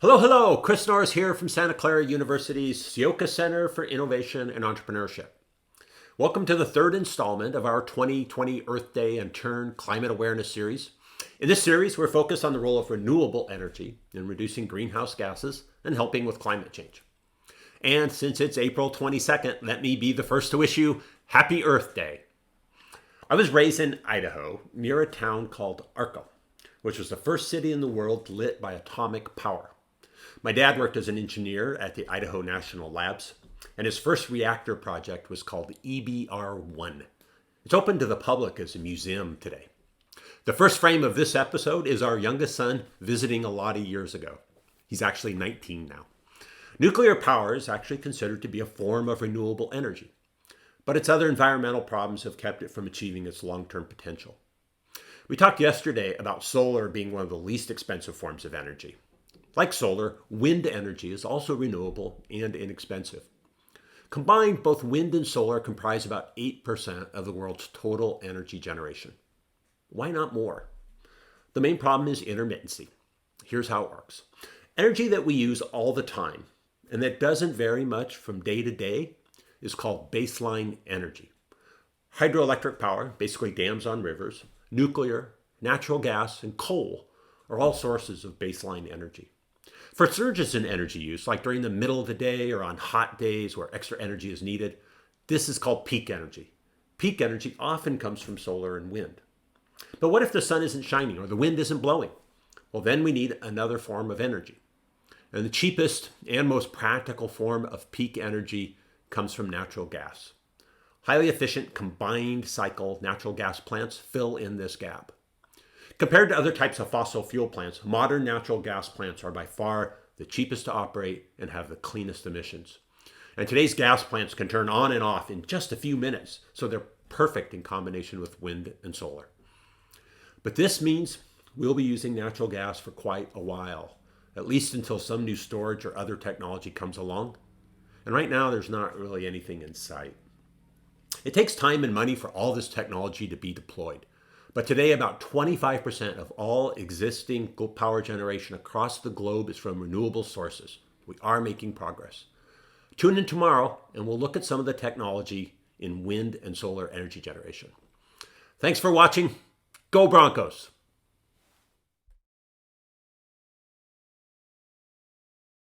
Hello. Chris Norris here from Santa Clara University's Ciocca Center for Innovation and Entrepreneurship. Welcome to the third installment of our 2020 Earth Day and Turn Climate Awareness Series. In this series, we're focused on the role of renewable energy in reducing greenhouse gases and helping with climate change. And since it's April 22nd, let me be the first to wish you Happy Earth Day. I was raised in Idaho near a town called Arco, which was the first city in the world lit by atomic power. My dad worked as an engineer at the Idaho National Labs, and his first reactor project was called EBR-1. It's open to the public as a museum today. The first frame of this episode is our youngest son visiting a lot of years ago. He's actually 19 now. Nuclear power is actually considered to be a form of renewable energy, but its other environmental problems have kept it from achieving its long-term potential. We talked yesterday about solar being one of the least expensive forms of energy. Like solar, wind energy is also renewable and inexpensive. Combined, both wind and solar comprise about 8% of the world's total energy generation. Why not more? The main problem is intermittency. Here's how it works. Energy that we use all the time and that doesn't vary much from day to day is called baseline energy. Hydroelectric power, basically dams on rivers, nuclear, natural gas, and coal are all sources of baseline energy. For surges in energy use, like during the middle of the day or on hot days where extra energy is needed, this is called peak energy. Peak energy often comes from solar and wind. But what if the sun isn't shining or the wind isn't blowing? Well, then we need another form of energy. And the cheapest and most practical form of peak energy comes from natural gas. Highly efficient combined cycle natural gas plants fill in this gap. Compared to other types of fossil fuel plants, modern natural gas plants are by far the cheapest to operate and have the cleanest emissions. And today's gas plants can turn on and off in just a few minutes, so they're perfect in combination with wind and solar. But this means we'll be using natural gas for quite a while, at least until some new storage or other technology comes along. And right now, there's not really anything in sight. It takes time and money for all this technology to be deployed. But today, about 25% of all existing power generation across the globe is from renewable sources. We are making progress. Tune in tomorrow, and we'll look at some of the technology in wind and solar energy generation. Thanks for watching. Go Broncos!